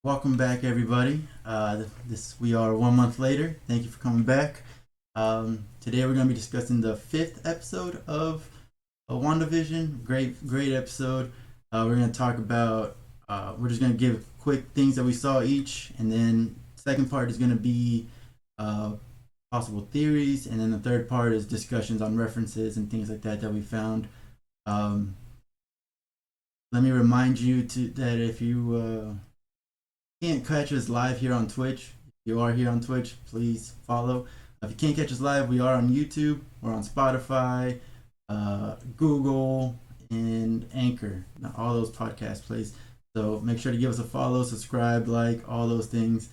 Welcome back, everybody. This we are 1 month later. Thank you for coming back. Today we're going to be discussing the fifth episode of WandaVision. Great episode. We're going to talk about. We're just going to give quick things that we saw each, and then second part is going to be uh, possible theories, and then the third part is discussions on references and things like that we found. Um, Let me remind you that if you can't catch us live here on Twitch, if you are here on Twitch, please follow. If you can't catch us live, we are on YouTube, we're on Spotify, Google, and Anchor. All those podcast plays. So make sure to give us a follow, subscribe, like, all those things.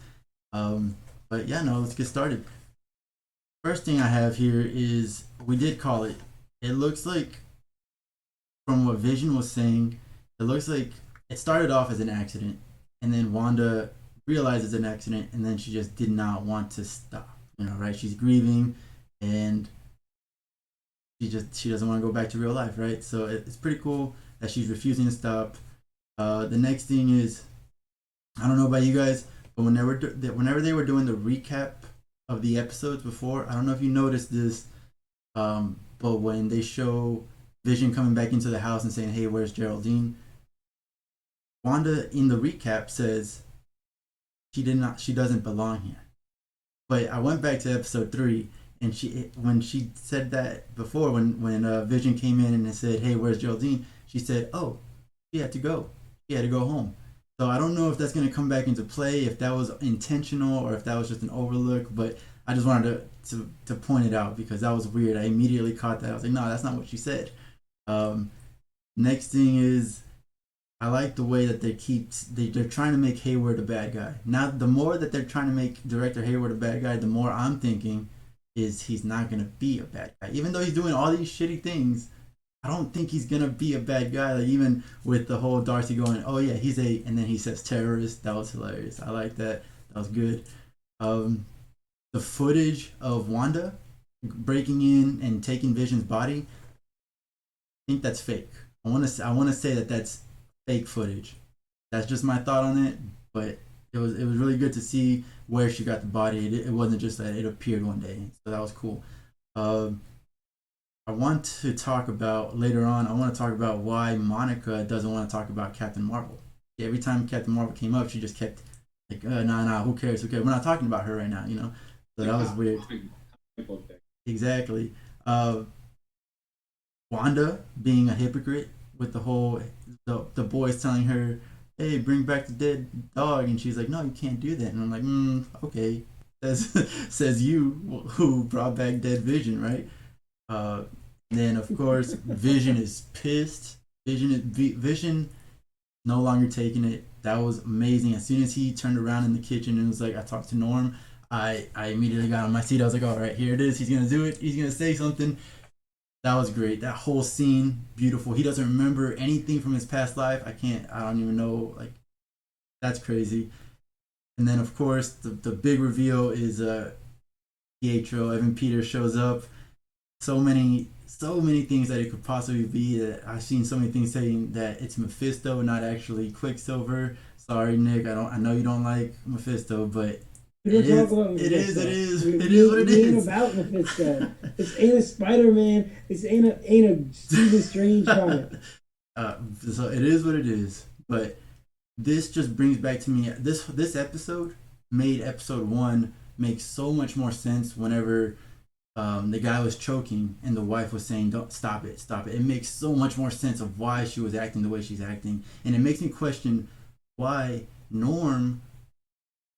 But yeah, no, let's get started. First thing I have here is we did call it. It looks like, from what Vision was saying, it looks like it started off as an accident, and then Wanda realized it's an accident, and then she just did not want to stop. Right? She's grieving, and she doesn't want to go back to real life, right? So it's pretty cool that she's refusing to stop. The next thing is, I don't know about you guys, but whenever they were doing the recap of the episodes before, I don't know if you noticed this, but when they show Vision coming back into the house and saying, "Hey, where's Geraldine?" Wanda in the recap says she doesn't belong here. But I went back to episode 3, and when she said that before, when Vision came in and said, "Hey, where's Geraldine?" She said, "Oh, she had to go. She had to go home." So I don't know if that's going to come back into play, if that was intentional or if that was just an overlook. But I just wanted to point it out because that was weird. I immediately caught that. I was like, "No, that's not what she said." Um, Next thing is, I like the way that they're trying to make Hayward a bad guy. Now, the more that they're trying to make Director Hayward a bad guy, the more I'm thinking is he's not gonna be a bad guy. Even though he's doing all these shitty things, I don't think he's gonna be a bad guy. Like, even with the whole Darcy going, "Oh yeah, he's a," and then he says terrorist. That was hilarious. I like that. That was good. Um, the footage of Wanda breaking in and taking Vision's body, I think that's fake. I want to say that that's fake footage. That's just my thought on it, but it was really good to see where she got the body. It wasn't just that it appeared one day, so that was cool. Um, I want to talk about later on. I want to talk about why Monica doesn't want to talk about Captain Marvel. Every time Captain Marvel came up, she just kept like, nah, who cares? Who cares? We're not talking about her right now, you know." So that was weird. Exactly. Uh, Wanda being a hypocrite with the whole the boys telling her, "Hey, bring back the dead dog," and she's like, "No, you can't do that." And I'm like, okay. Says says you who brought back dead Vision, right? Uh, and then of course Vision is pissed. Vision no longer taking it. That was amazing. As soon as he turned around in the kitchen and was like, "I talked to Norm," I immediately got on my seat. I was like, "All right, here it is. He's gonna do it. He's gonna say something." That was great. That whole scene, beautiful. He doesn't remember anything from his past life. I don't even know. Like, that's crazy. And then, of course, the big reveal is Pietro. Evan Peters shows up. So many things that it could possibly be. That I've seen so many things saying that it's Mephisto, not actually Quicksilver. Sorry, Nick. I know you don't like Mephisto, but We don't talk about Mephisto. it is what it We ain't is. about Mephisto. This ain't a Spider Man. This ain't a Stephen Strange comic. uh, so it is what it is. But this just brings back to me this episode made episode 1 make so much more sense whenever the guy was choking and the wife was saying, "Don't stop it, stop it." It makes so much more sense of why she was acting the way she's acting, and it makes me question why Norm.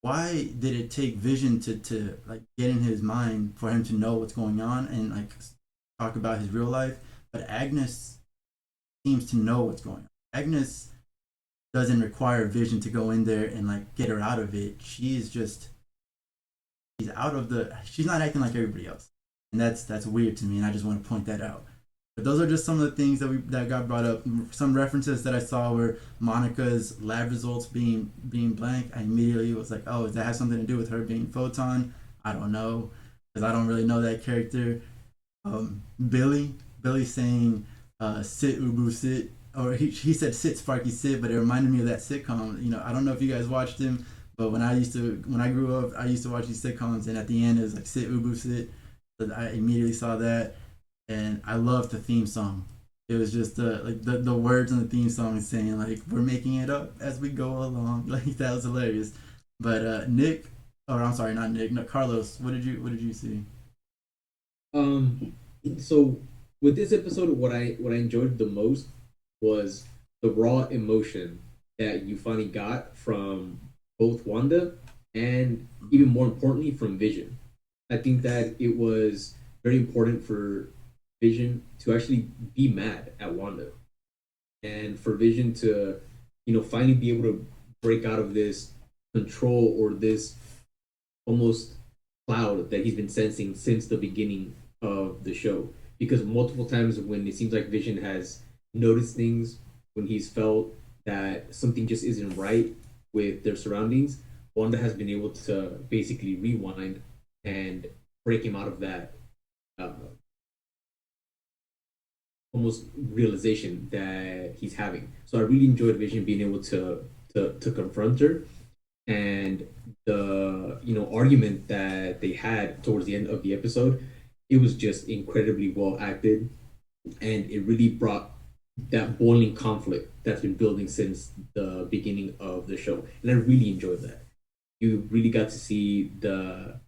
Why did it take Vision to like get in his mind for him to know what's going on and like talk about his real life? But Agnes seems to know what's going on. Agnes doesn't require Vision to go in there and like get her out of it. She's out of the. She's not acting like everybody else, and that's weird to me. And I just want to point that out. But those are just some of the things that got brought up. Some references that I saw were Monica's lab results being blank. I immediately was like, "Oh, does that have something to do with her being Photon?" I don't know because I don't really know that character. Billy saying, "Sit Ubu sit." or he said sit Sparky sit, but it reminded me of that sitcom. I don't know if you guys watched him, but when I grew up, I used to watch these sitcoms, and at the end it was like sit Ubu sit. So I immediately saw that, and I loved the theme song. It was just like the words in the theme song saying like we're making it up as we go along. Like that was hilarious. But Nick, or I'm sorry, not Nick, no, Carlos. What did you see? Um, so with this episode, what I enjoyed the most was the raw emotion that you finally got from both Wanda and even more importantly from Vision. I think that it was very important for Vision to actually be mad at Wanda and for Vision to, finally be able to break out of this control or this almost cloud that he's been sensing since the beginning of the show. Because multiple times when it seems like Vision has noticed things, when he's felt that something just isn't right with their surroundings, Wanda has been able to basically rewind and break him out of that uh, almost realization that he's having. So I really enjoyed Vision being able to confront her and the argument that they had towards the end of the episode. It was just incredibly well acted, and it really brought that boiling conflict that's been building since the beginning of the show, and I really enjoyed that. You really got to see the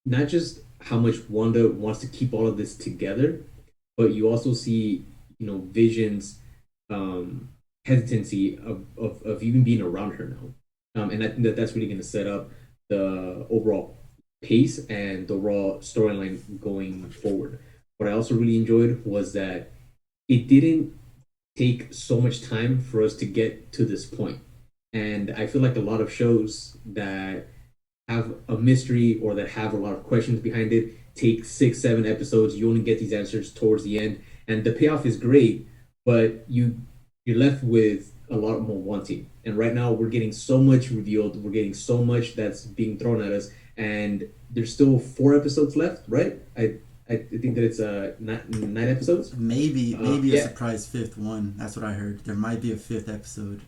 not just how much Wanda wants to keep all of this together, but you also see Vision's um, hesitancy of even being around her now, and I think that that's really going to set up the overall pace and the raw storyline going forward. What I also really enjoyed was that it didn't take so much time for us to get to this point. And I feel like a lot of shows that have a mystery or that have a lot of questions behind it take 6 7 episodes. You only get these answers towards the end, and the payoff is great, but you're left with a lot more wanting. And right now we're getting so much revealed, we're getting so much that's being thrown at us, and there's still 4 episodes left, right? I think that it's 9 episodes. Maybe a Yeah, surprise fifth one. That's what I heard. There might be a fifth episode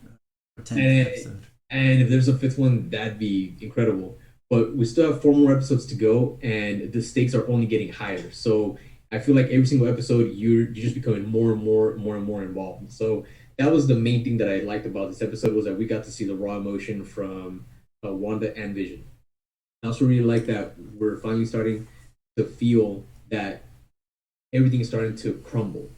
or 10th and episode. and if there's a fifth one, that'd be incredible. But we still have 4 more episodes to go, and the stakes are only getting higher. So I feel like every single episode, you're just becoming more and more involved. So that was the main thing that I liked about this episode was that we got to see the raw emotion from Wanda and Vision. I also really like that we're finally starting to feel that everything is starting to crumble.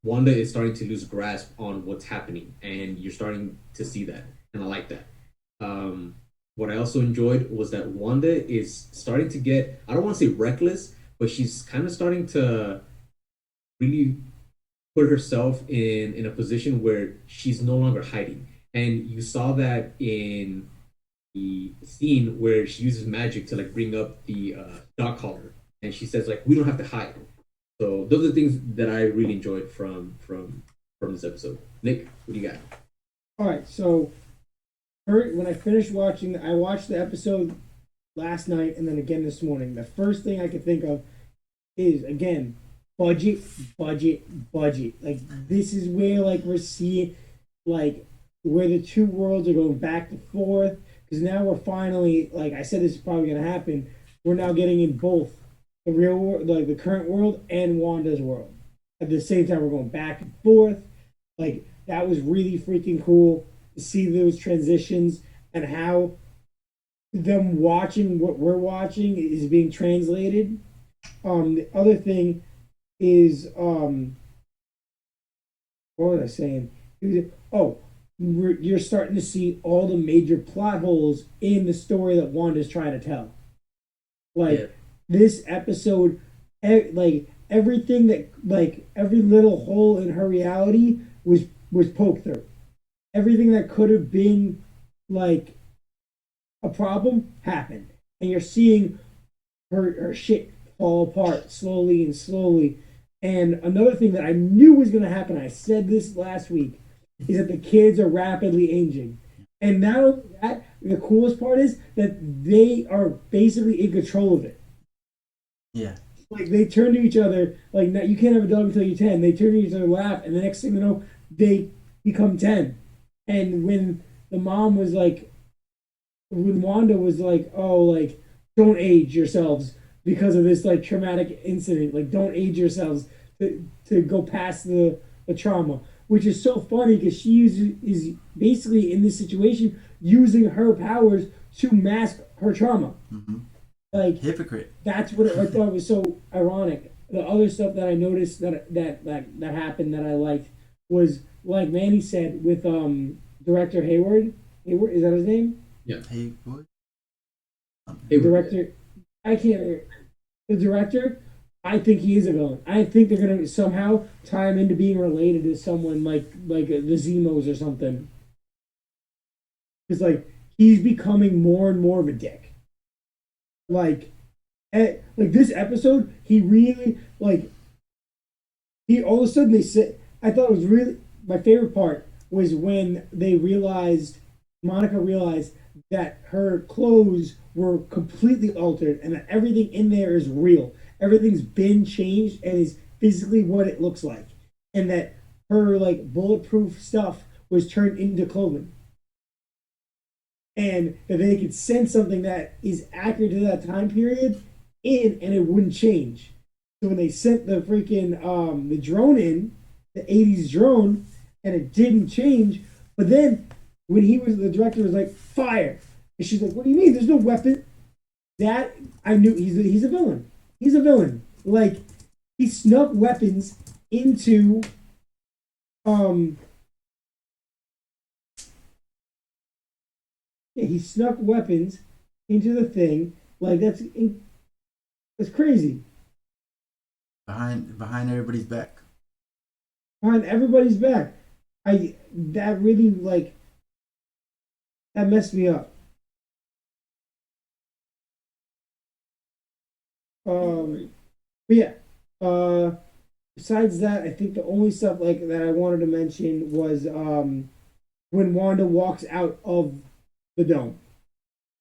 Wanda is starting to lose grasp on what's happening, and you're starting to see that, and I like that. What I also enjoyed was that Wanda is starting to get—I don't want to say reckless, but she's kind of starting to really put herself in a position where she's no longer hiding, and you saw that in the scene where she uses magic to like bring up the dog collar, and she says like we don't have to hide. So those are the things that I really enjoyed from this episode. Nick, what do you got? All right, so when I finished watching, I watched the episode last night and then again this morning. The first thing I could think of is again budget, budget, budget. Like this is where like we're seeing like where the two worlds are going back and forth because now we're finally like I said this is probably gonna happen. We're now getting in both the real world, like the current world and Wanda's world. At the same time, we're going back and forth. Like that was really freaking cool to see those transitions and how them watching what we're watching is being translated. The other thing is what was I saying? Oh, you're starting to see all the major plot holes in the story that Wanda's trying to tell. Yeah, Like this episode, like everything that like every little hole in her reality was poked through. Everything that could have been like a problem happened, and you're seeing her shit fall apart slowly and slowly. And another thing that I knew was going to happen, I said this last week, is that the kids are rapidly aging. And not only that, the coolest part is that they are basically in control of it. Yeah. Like they turn to each other like you can't have a dog until you're 10. They turn to each other, laugh, and the next thing you know, they become 10. And the mom was like, when Wanda was like, "Oh, like don't age yourselves because of this like traumatic incident. Like don't age yourselves to go past the trauma," which is so funny because is basically in this situation using her powers to mask her trauma. Mm-hmm. Like Hypocrite. that's what I thought was so ironic. The other stuff that I noticed that happened that I liked was like Manny said with director Hayward. Hayward, is that his name? Yeah. Hey, what? Hey, Director, I can't. The director, I think he is a villain. I think they're gonna somehow tie him into being related to someone like the Zemos or something. Because like he's becoming more and more of a dick. Like, like this episode, he really like he all of a sudden they said. I thought it was really my favorite part was when they realized Monica realized that her clothes were completely altered and that everything in there is real. Everything's been changed and is physically what it looks like, and that her like bulletproof stuff was turned into clothing, and that they could send something that is accurate to that time period in, and it wouldn't change. So when they sent the freaking the drone in, the '80s drone, and it didn't change, but then when the director was like fire, and she's like, "What do you mean? There's no weapon." That I knew he's a villain. He's a villain. Like he snuck weapons into um yeah, he snuck weapons into the thing. Like that's crazy. Behind everybody's back. Behind everybody's back. I that really like that messed me up. But yeah. Besides that, I think the only stuff like that I wanted to mention was when Wanda walks out of the dome.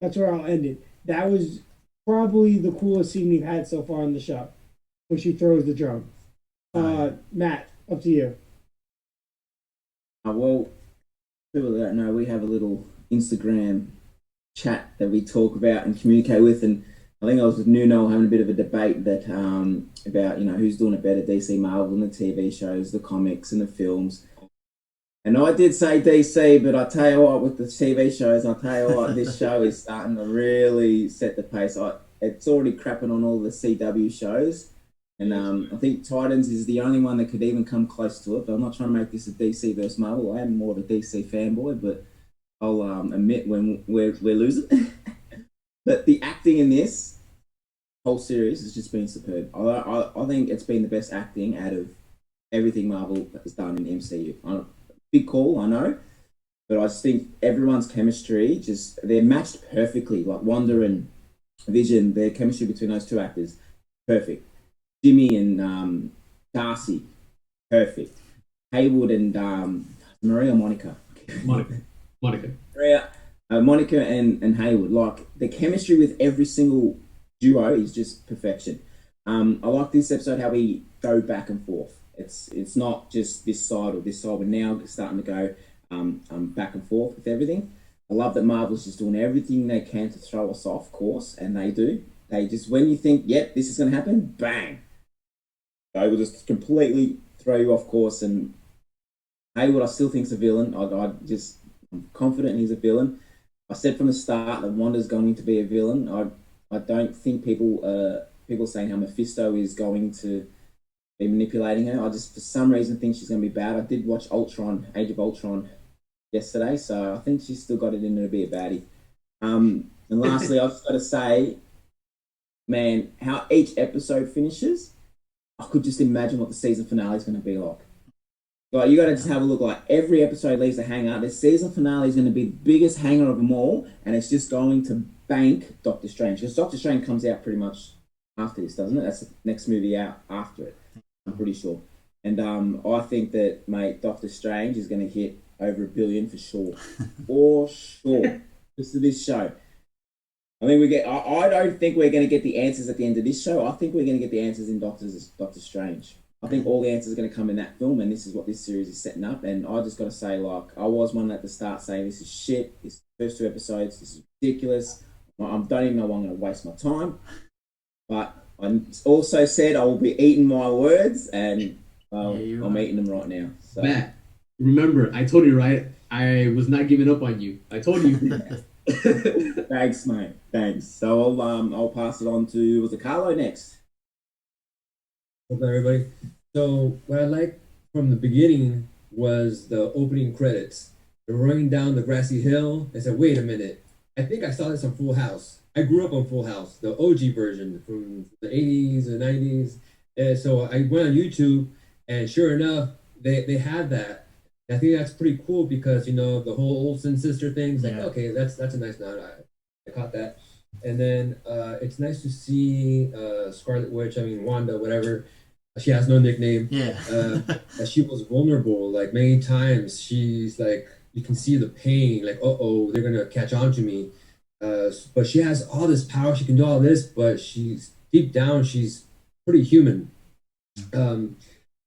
That's where I'll end it. That was probably the coolest scene we've had so far in the show, when she throws the drone. Yeah. Matt, up to you. Well, people that don't know, we have a little Instagram chat that we talk about and communicate with, and I think I was with Nuno having a bit of a debate that about who's doing it better, DC, Marvel, and the TV shows, the comics, and the films. And I did say DC, but I tell you what, with the TV shows, I tell you what, this show is starting to really set the pace. It's already crapping on all the CW shows, and I think Titans is the only one that could even come close to it. But I'm not trying to make this a DC versus Marvel. I am more of a DC fanboy, but I'll admit when we're losing. But the acting in this whole series has just been superb. I think it's been the best acting out of everything Marvel has done in MCU. Big call, I know, but I just think everyone's chemistry they're matched perfectly. Like Wanda and Vision, their chemistry between those two actors, perfect. Jimmy and Darcy, perfect. Haywood and Maria Monica. Monica. Monica. Maria, Monica and Haywood, like the chemistry with every single duo is just perfection. I like this episode how we go back and forth. It's not just this side or this side. We're now starting to go back and forth with everything. I love that Marvel's just doing everything they can to throw us off course, and they do. They just when you think, yep, this is going to happen, bang, they will just completely throw you off course. And Haywood, I still think's a villain. I'm confident he's a villain. I said from the start that Wanda's going to be a villain. I don't think people saying how Mephisto is going to be manipulating her. I just for some reason think she's going to be bad. I did watch Age of Ultron yesterday, so I think she's still got it in her to be a baddie. And lastly, I've just got to say, man, how each episode finishes, I could just imagine what the season finale is going to be like. Like you got to just have a look. Like every episode leaves a hanger. The season finale is going to be the biggest hanger of them all, and it's just going to bank Doctor Strange because Doctor Strange comes out pretty much after this, doesn't it? That's the next movie out after it. I'm pretty sure. And I think that mate, Doctor Strange is going to hit over $1 billion for sure, for sure. Just to this show. I mean, we get. I don't think we're going to get the answers at the end of this show. I think we're going to get the answers in Doctor Strange. I think all the answers are going to come in that film, and this is what this series is setting up. And I just got to say, like, I was one at the start saying this is shit. This first 2 episodes, this is ridiculous. I don't even know why I'm going to waste my time. But I also said I will be eating my words, and I'm eating them right now. So. Matt, remember, I told you, right? I was not giving up on you. I told you. Thanks, mate. Thanks. So I'll pass it on to Carlo next. What's up, everybody? So what I liked from the beginning was the opening credits. They're running down the grassy hill. I said, wait a minute. I think I saw this on Full House. I grew up on Full House, the OG version from the 80s or 90s. And so I went on YouTube, and sure enough, they had that. And I think that's pretty cool because, you know, the whole Olsen sister thing's like, okay, that's a nice nod. I caught that. And then it's nice to see Scarlet Witch, Wanda, whatever. She has no nickname. Yeah. She was vulnerable. Like many times, she's like, you can see the pain. Like, they're gonna catch on to me. But she has all this power. She can do all this, but she's deep down, she's pretty human.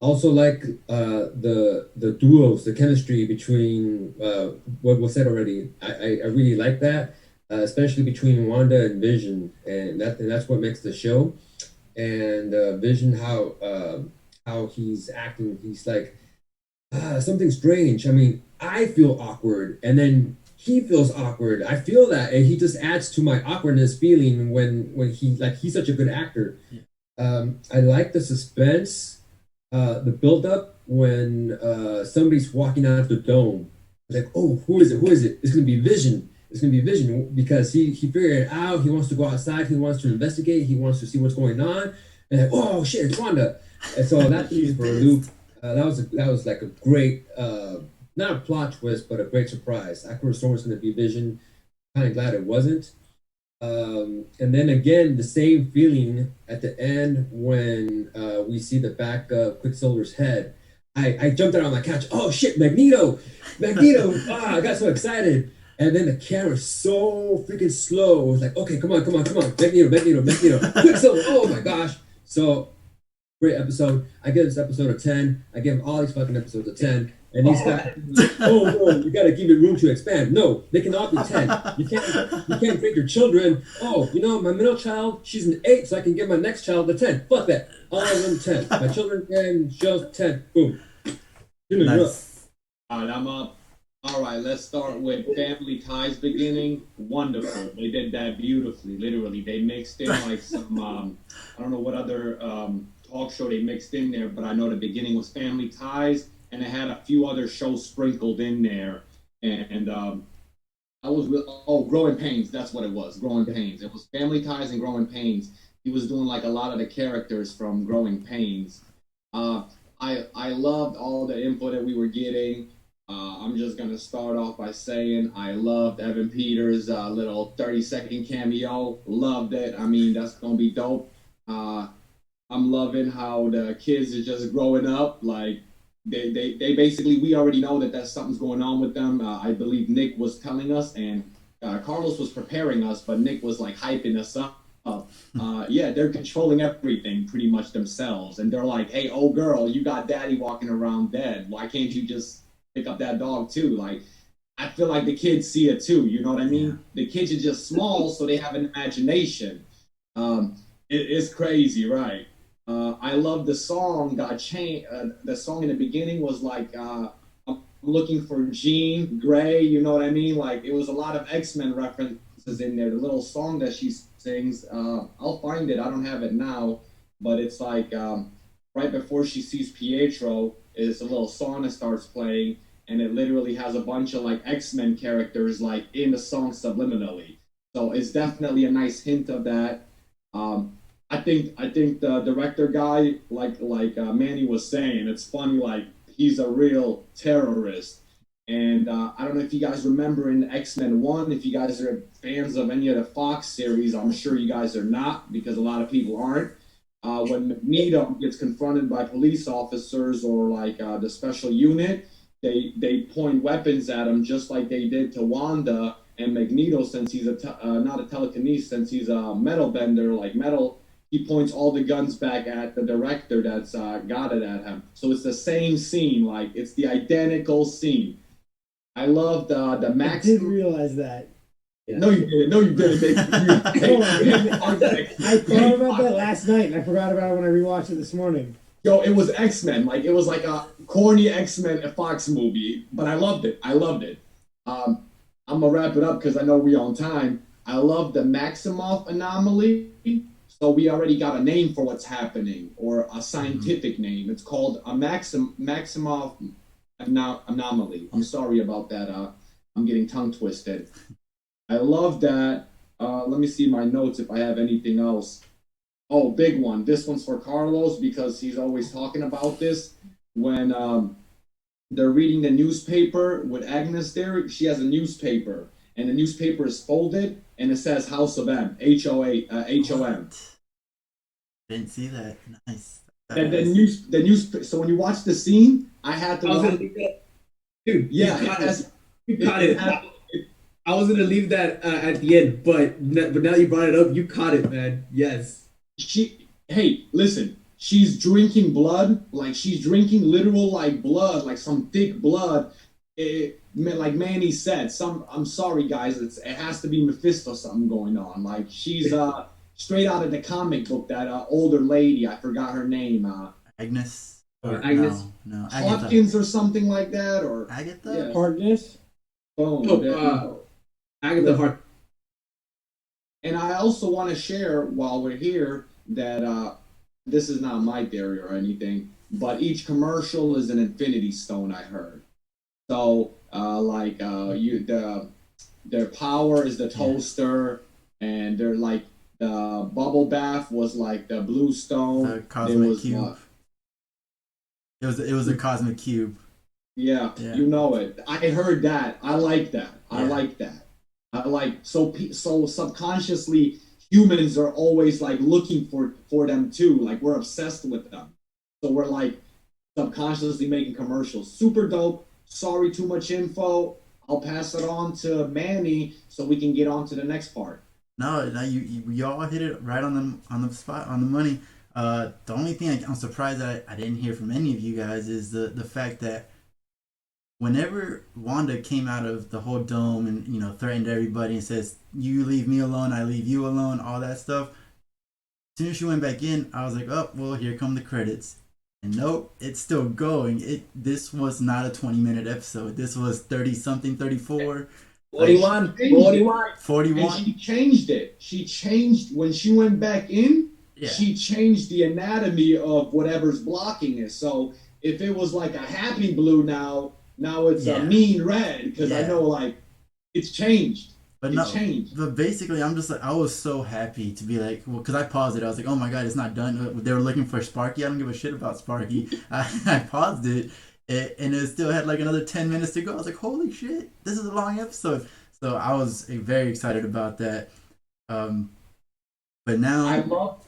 Also, like the duos, the chemistry between what was said already. I really like that, especially between Wanda and Vision, and that's what makes the show. And Vision, how he's acting, he's like something strange. I mean, I feel awkward, and then he feels awkward. I feel that, and he just adds to my awkwardness feeling when he's such a good actor. I like the suspense, the build up when somebody's walking out of the dome. Like, oh, who is it? Who is it? It's gonna be Vision. It's gonna be Vision because he figured it out. He wants to go outside. He wants to investigate. He wants to see what's going on. And like, oh shit, it's Wanda. And so that threw me for a loop. That was like a great, not a plot twist, but a great surprise. I could have sworn it was gonna be Vision. Kind of glad it wasn't. And then again, the same feeling at the end when we see the back of Quicksilver's head. I jumped out on my couch. Oh shit, Magneto! I got so excited. And then the camera's so freaking slow. It was like, okay, come on. Magneto. Quicksilver, oh my gosh. So, great episode. I give this episode a 10. I give all these fucking episodes a 10. And these guys, you gotta give it room to expand. No, they can all be 10. You can't grade your children. Oh, my middle child, she's an 8, so I can give my next child a 10. Fuck that. All of them 10. My children can just 10. Boom. Nice. All right, I'm up. All right, let's start with Family Ties beginning. Wonderful. They did that beautifully, literally. They mixed in like some, I don't know what other talk show they mixed in there, but I know the beginning was Family Ties, and it had a few other shows sprinkled in there. And I was Growing Pains, that's what it was, Growing Pains. It was Family Ties and Growing Pains. He was doing like a lot of the characters from Growing Pains. I loved all the info that we were getting. I'm just going to start off by saying I loved Evan Peters' little 30-second cameo. Loved it. I mean, that's going to be dope. I'm loving how the kids are just growing up. Like, they basically, we already know that something's going on with them. I believe Nick was telling us, and Carlos was preparing us, but Nick was, like, hyping us up. Yeah, they're controlling everything pretty much themselves. And they're like, hey, oh, girl, you got daddy walking around dead. Why can't you just pick up that dog too? Like, I feel like the kids see it too, you know what I mean? Yeah. The kids are just small, so they have an imagination. It's crazy, right? I love the song got changed. The song in the beginning was like, I'm looking for Jean Grey, you know what I mean? Like, it was a lot of X-Men references in there. The little song that she sings, I'll find it, I don't have it now, but it's like right before she sees Pietro, is a little song that starts playing, and it literally has a bunch of like X-Men characters like in the song subliminally. So it's definitely a nice hint of that. I think the director guy, like Manny was saying, it's funny, like he's a real terrorist. And I don't know if you guys remember in X-Men 1, if you guys are fans of any of the Fox series, I'm sure you guys are not, because a lot of people aren't. When Magneto gets confronted by police officers or like the special unit, they point weapons at him just like they did to Wanda, and Magneto, since he's not a telekinesis, since he's a metal bender, like metal, he points all the guns back at the director that's got it at him. So it's the same scene, like it's the identical scene. I love the I Max. did realize that. Yeah. No, you didn't. No, you didn't. I thought about that last night, and I forgot about it when I rewatched it this morning. Yo, it was X-Men. Like, it was like a corny X-Men Fox movie, but I loved it. I loved it. I'm gonna wrap it up because I know we're on time. I love the Maximoff anomaly. So we already got a name for what's happening, or a scientific name. It's called a Maximoff anomaly. I'm sorry about that. I'm getting tongue twisted. I love that. Let me see my notes if I have anything else. Oh, big one. This one's for Carlos because he's always talking about this. When they're reading the newspaper with Agnes there, she has a newspaper, and the newspaper is folded, and it says House of M, HOM. Didn't see that. Nice. And the news. So when you watch the scene, I had to. Dude, yeah, you caught it. I was gonna leave that at the end, but now you brought it up. You caught it, man. Yes. Hey, listen. She's drinking blood, like she's drinking literal like blood, like some thick blood. Like Manny said, I'm sorry guys, it has to be Mephisto something going on. Like she's straight out of the comic book. That older lady, I forgot her name. Agnes. Agnes. No. Hopkins or something like that, or Agatha. Yeah. Harkness. Boom. Agatha Hart. And I also want to share while we're here that this is not my theory or anything, but each commercial is an Infinity Stone. I heard. So their power is the toaster, and they're like the bubble bath was like the blue stone. The cosmic cube. It was a cosmic cube. Yeah, you know it. I heard that. I like that. I like that. I like so subconsciously humans are always like looking for them too. Like we're obsessed with them. So we're like subconsciously making commercials. Super dope. Sorry, too much info. I'll pass it on to Manny so we can get on to the next part. No, you all hit it right on the spot, on the money. The only thing I'm surprised that I didn't hear from any of you guys is the fact that whenever Wanda came out of the whole dome and threatened everybody and says, "You leave me alone, I leave you alone," all that stuff. As soon as she went back in, I was like, "Oh, well, here come the credits." And nope, it's still going. This was not a 20-minute episode. This was 30 something, 34. 41. And she changed it. She changed when she went back in. Yeah. She changed the anatomy of whatever's blocking it. So if it was like a happy blue now it's a mean red because I know like it's changed. But changed. But basically, I'm just like, I was so happy to be like, well, because I paused it. I was like, oh my god, it's not done. They were looking for Sparky. I don't give a shit about Sparky. I paused it, and it still had like another 10 minutes to go. I was like, holy shit, this is a long episode. So I was very excited about that. But now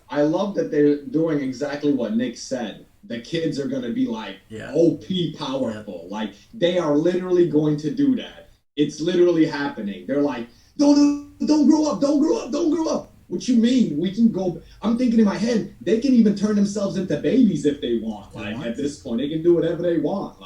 I love that they're doing exactly what Nick said. The kids are gonna be like OP powerful. Yeah. Like they are literally going to do that. It's literally happening. They're like, don't grow up, don't grow up, don't grow up. What you mean? We can go. I'm thinking in my head, they can even turn themselves into babies if they want. Like at this point, they can do whatever they want. Like